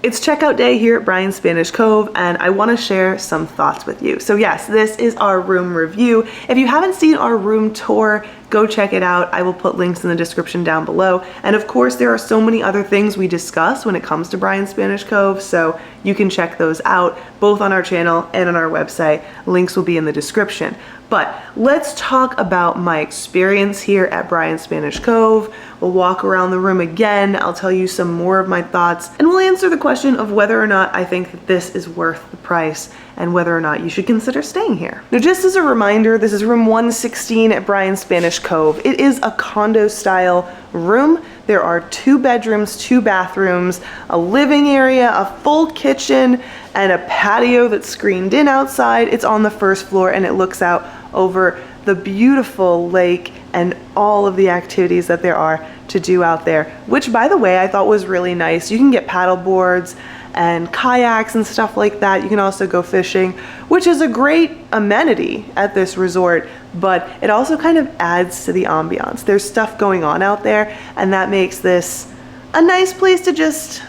It's checkout day here at Bryan Spanish Cove, and I want to share some thoughts with you. So yes, this is our room review. If you haven't seen our room tour, go check it out. I will put links in the description down below. And of course, there are so many other things we discuss when it comes to Bryan Spanish Cove, so you can check those out both on our channel and on our website. Links will be in the description. But let's talk about my experience here at Bryan Spanish Cove. We'll walk around the room again. I'll tell you some more of my thoughts, and we'll answer the question of whether or not I think that this is worth the price and whether or not you should consider staying here. Now, just as a reminder, this is room 116 at Bryan Spanish Cove. It is a condo style room. There are 2 bedrooms, 2 bathrooms, a living area, a full kitchen, and a patio that's screened in outside. It's on the first floor and it looks out over the beautiful lake and all of the activities that there are to do out there, which, by the way, I thought was really nice. You can get paddle boards and kayaks and stuff like that. You can also go fishing, which is a great amenity at this resort, but it also kind of adds to the ambiance. There's stuff going on out there, and that makes this a nice place to just,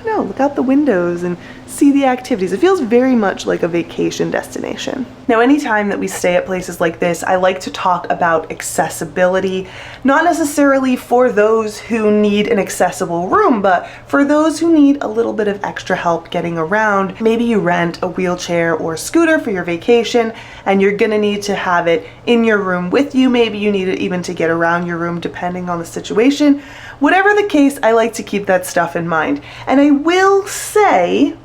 I don't know, look out the windows and see the activities. It feels very much like a vacation destination. Now, anytime that we stay at places like this, I like to talk about accessibility, not necessarily for those who need an accessible room, but for those who need a little bit of extra help getting around. Maybe you rent a wheelchair or scooter for your vacation and you're gonna need to have it in your room with you. Maybe you need it even to get around your room depending on the situation. Whatever the case, I like to keep that stuff in mind. And I will say,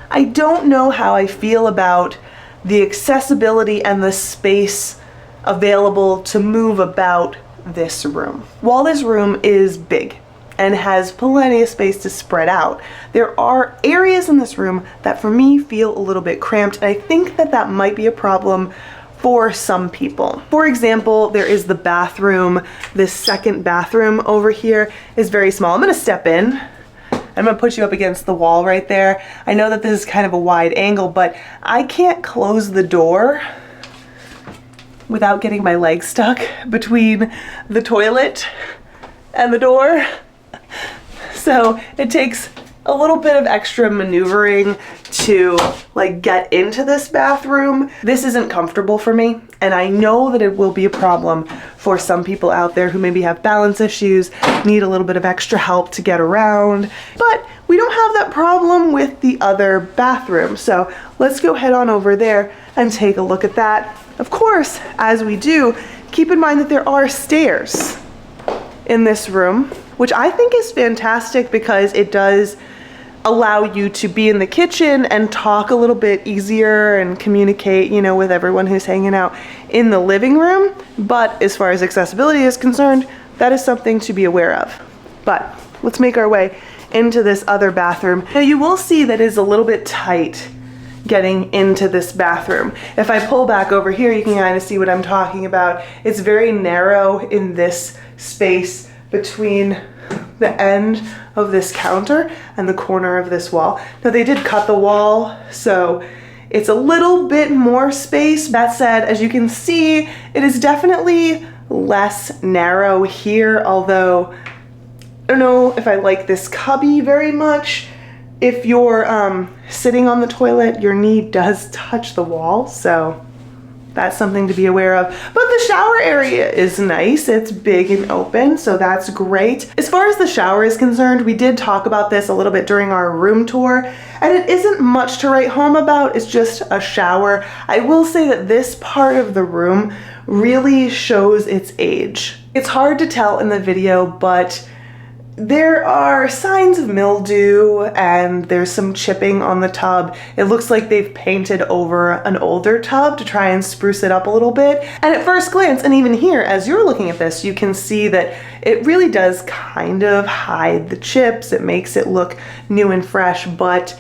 I don't know how I feel about the accessibility and the space available to move about this room. While this room is big and has plenty of space to spread out, there are areas in this room that for me feel a little bit cramped, and I think that that might be a problem for some people. For example, there is the bathroom. This second bathroom over here is very small. I'm gonna step in. I'm gonna put you up against the wall right there. I know that this is kind of a wide angle, but I can't close the door without getting my leg stuck between the toilet and the door. So it takes a little bit of extra maneuvering to like get into this bathroom. This isn't comfortable for me, and I know that it will be a problem for some people out there who maybe have balance issues, need a little bit of extra help to get around, but we don't have that problem with the other bathroom. So let's go head on over there and take a look at that. Of course, as we do, keep in mind that there are stairs in this room, which I think is fantastic because it does allow you to be in the kitchen and talk a little bit easier and communicate, you know, with everyone who's hanging out in the living room. But as far as accessibility is concerned, that is something to be aware of. But let's make our way into this other bathroom. Now, you will see that it is a little bit tight getting into this bathroom. If I pull back over here, you can kind of see what I'm talking about. It's very narrow in this space between the end of this counter and the corner of this wall. Now, they did cut the wall, so it's a little bit more space. That said, as you can see, it is definitely less narrow here, although I don't know if I like this cubby very much. If you're sitting on the toilet, your knee does touch the wall, so that's something to be aware of. But the shower area is nice. It's big and open, so that's great. As far as the shower is concerned, we did talk about this a little bit during our room tour, and it isn't much to write home about. It's just a shower. I will say that this part of the room really shows its age. It's hard to tell in the video, but there are signs of mildew and there's some chipping on the tub. It looks like they've painted over an older tub to try and spruce it up a little bit. And at first glance, and even here as you're looking at this, you can see that it really does kind of hide the chips. It makes it look new and fresh, but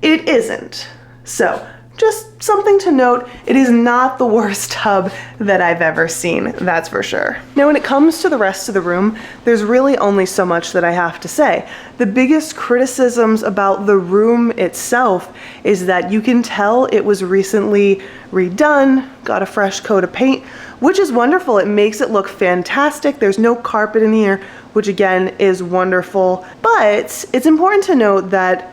it isn't. So just something to note, it is not the worst tub that I've ever seen, that's for sure. Now when it comes to the rest of the room, there's really only so much that I have to say. The biggest criticisms about the room itself is that you can tell it was recently redone, got a fresh coat of paint, which is wonderful. It makes it look fantastic. There's no carpet in here, which again is wonderful. But it's important to note that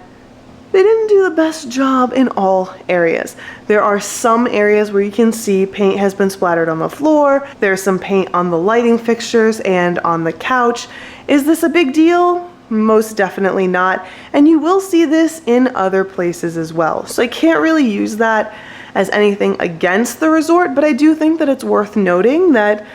they didn't do the best job in all areas. There are some areas where you can see paint has been splattered on the floor. There's some paint on the lighting fixtures and on the couch. Is this a big deal? Most definitely not. And you will see this in other places as well. So I can't really use that as anything against the resort, but I do think that it's worth noting that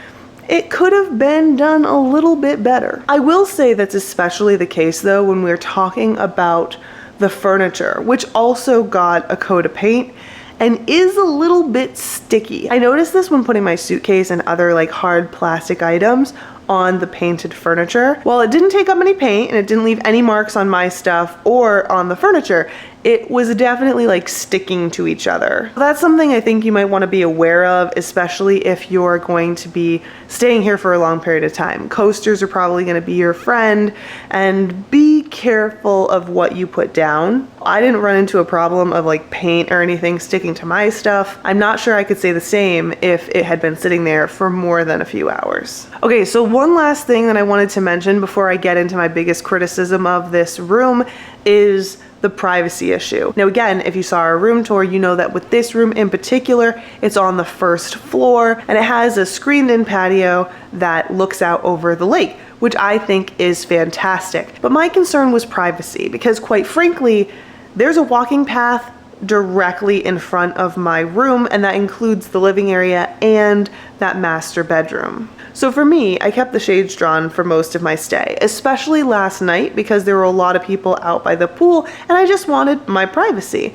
it could have been done a little bit better. I will say that's especially the case though when we're talking about the furniture, which also got a coat of paint and is a little bit sticky. I noticed this when putting my suitcase and other like hard plastic items on the painted furniture. While it didn't take up any paint and it didn't leave any marks on my stuff or on the furniture, it was definitely like sticking to each other. That's something I think you might want to be aware of, especially if you're going to be staying here for a long period of time. Coasters are probably going to be your friend, and be careful of what you put down. I didn't run into a problem of like paint or anything sticking to my stuff. I'm not sure I could say the same if it had been sitting there for more than a few hours. Okay, so one last thing that I wanted to mention before I get into my biggest criticism of this room is the privacy issue. Now again, if you saw our room tour, you know that with this room in particular, it's on the first floor and it has a screened in patio that looks out over the lake, which I think is fantastic. But my concern was privacy because quite frankly, there's a walking path directly in front of my room, and that includes the living area and that master bedroom. So for me, I kept the shades drawn for most of my stay, especially last night because there were a lot of people out by the pool and I just wanted my privacy.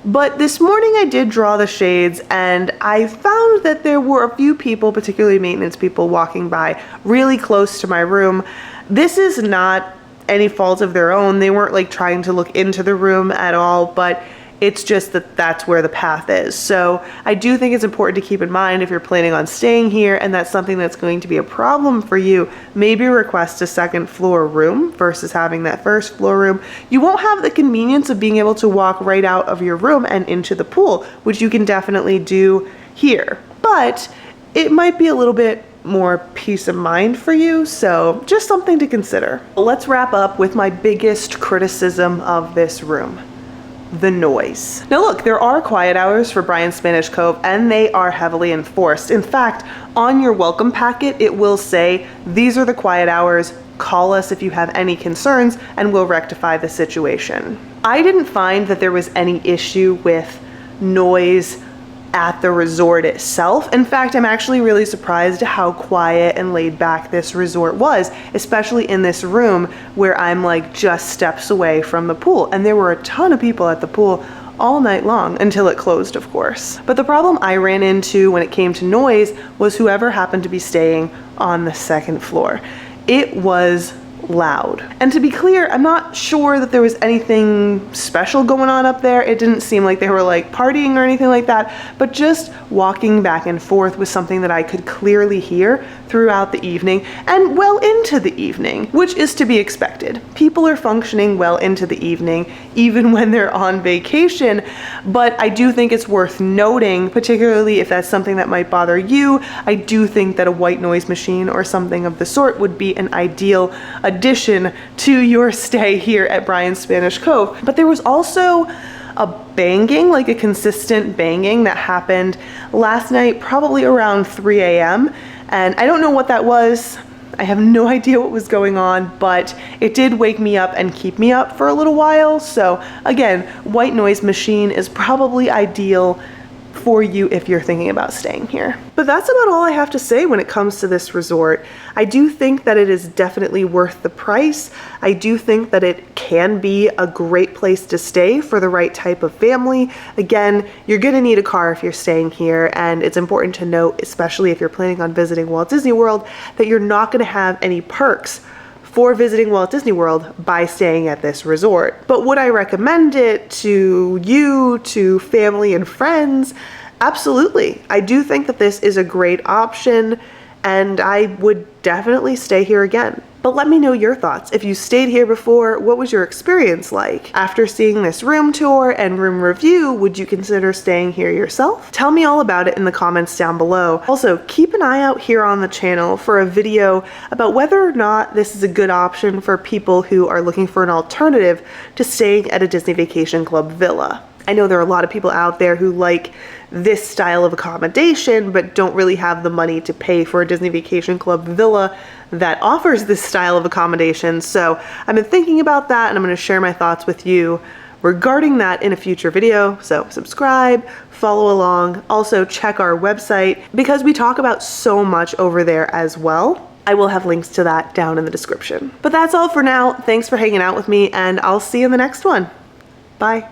But this morning I did draw the shades and I found that there were a few people, particularly maintenance people, walking by really close to my room. This is not any fault of their own. They weren't like trying to look into the room at all, but it's just that that's where the path is. So I do think it's important to keep in mind if you're planning on staying here and that's something that's going to be a problem for you, maybe request a second floor room versus having that first floor room. You won't have the convenience of being able to walk right out of your room and into the pool, which you can definitely do here. But it might be a little bit more peace of mind for you, so just something to consider. Let's wrap up with my biggest criticism of this room: the noise. Now look, there are quiet hours for Bryan Spanish Cove and they are heavily enforced. In fact, on your welcome packet, it will say, these are the quiet hours, call us if you have any concerns and we'll rectify the situation. I didn't find that there was any issue with noise at the resort itself. In fact, I'm actually really surprised how quiet and laid back this resort was, especially in this room where I'm like just steps away from the pool. And there were a ton of people at the pool all night long until it closed, of course. But the problem I ran into when it came to noise was whoever happened to be staying on the second floor. It was loud. And to be clear, I'm not sure that there was anything special going on up there. It didn't seem like they were like partying or anything like that, but just walking back and forth was something that I could clearly hear throughout the evening and well into the evening, which is to be expected. People are functioning well into the evening, even when they're on vacation, but I do think it's worth noting, particularly if that's something that might bother you, I do think that a white noise machine or something of the sort would be an ideal addition to your stay here at Bryan Spanish Cove. But there was also a banging, like a consistent banging that happened last night, probably around 3 a.m. And I don't know what that was. I have no idea what was going on, but it did wake me up and keep me up for a little while. So again, white noise machine is probably ideal for you if you're thinking about staying here. But that's about all I have to say when it comes to this resort. I do think that it is definitely worth the price. I do think that it can be a great place to stay for the right type of family. Again, you're gonna need a car if you're staying here, and it's important to note, especially if you're planning on visiting Walt Disney World, that you're not gonna have any perks for visiting Walt Disney World by staying at this resort. But would I recommend it to you, to family and friends? Absolutely. I do think that this is a great option, and I would definitely stay here again. But let me know your thoughts. If you stayed here before, what was your experience like? After seeing this room tour and room review, would you consider staying here yourself? Tell me all about it in the comments down below. Also, keep an eye out here on the channel for a video about whether or not this is a good option for people who are looking for an alternative to staying at a Disney Vacation Club villa. I know there are a lot of people out there who like this style of accommodation but don't really have the money to pay for a Disney Vacation Club villa that offers this style of accommodation. So I've been thinking about that, and I'm going to share my thoughts with you regarding that in a future video. So subscribe, follow along, also check our website because we talk about so much over there as well. I will have links to that down in the description. But that's all for now. Thanks for hanging out with me, and I'll see you in the next one. Bye.